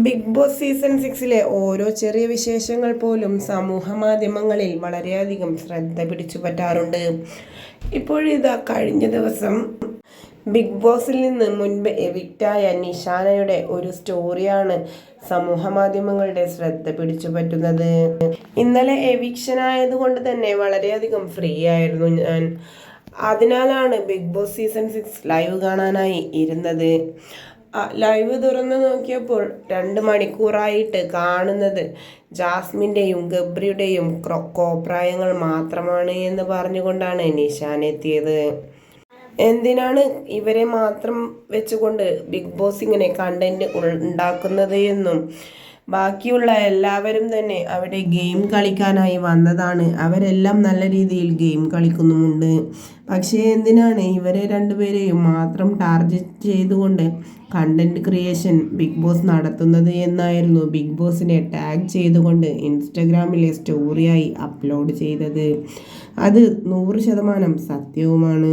Big boss season 6 ഓരോ ചെറിയ വിശേഷങ്ങൾ പോലും സമൂഹ മാധ്യമങ്ങളിൽ വളരെയധികം ശ്രദ്ധ പിടിച്ചു പറ്റാറുണ്ട്. ഇപ്പോഴിതാ കഴിഞ്ഞ ദിവസം ബിഗ് ബോസിൽ നിന്ന് മുൻപ് എവിക്റ്റായ നിഷാനയുടെ ഒരു സ്റ്റോറിയാണ് സമൂഹ മാധ്യമങ്ങളുടെ ശ്രദ്ധ പിടിച്ചു പറ്റുന്നത്. ഇന്നലെ എവിക്ഷൻ ആയതുകൊണ്ട് തന്നെ വളരെയധികം ഫ്രീ ആയിരുന്നു ഞാൻ. അതിനാലാണ് ബിഗ് ബോസ് സീസൺ 6 ലൈവ് കാണാനായി ഇരുന്നത്. ലൈവ് തുറന്നു നോക്കിയപ്പോൾ 2 മണിക്കൂറായിട്ട് കാണുന്നത് ജാസ്മിൻ്റെയും ഗബ്രിയുടെയും കോപ്രായങ്ങൾ മാത്രമാണ് എന്ന് പറഞ്ഞുകൊണ്ടാണ് നിഷാൻ എത്തിയത്. എന്തിനാണ് ഇവരെ മാത്രം വെച്ചുകൊണ്ട് ബിഗ് ബോസ് ഇങ്ങനെ കണ്ടന്റ് ഉണ്ടാക്കുന്നത് എന്നും, ബാക്കിയുള്ള എല്ലാവരും തന്നെ അവിടെ ഗെയിം കളിക്കാനായി വന്നതാണ്, അവരെല്ലാം നല്ല രീതിയിൽ ഗെയിം കളിക്കുന്നുമുണ്ട്, പക്ഷേ എന്തിനാണ് ഇവരെ രണ്ടുപേരെയും മാത്രം ടാർഗറ്റ് ചെയ്തുകൊണ്ട് കണ്ടന്റ് ക്രിയേഷൻ ബിഗ് ബോസ് നടത്തുന്നത് എന്നായിരുന്നു ബിഗ് ബോസിനെ ടാഗ് ചെയ്തുകൊണ്ട് ഇൻസ്റ്റഗ്രാമിലെ സ്റ്റോറിയായി അപ്ലോഡ് ചെയ്തത്. അത് 100% സത്യവുമാണ്.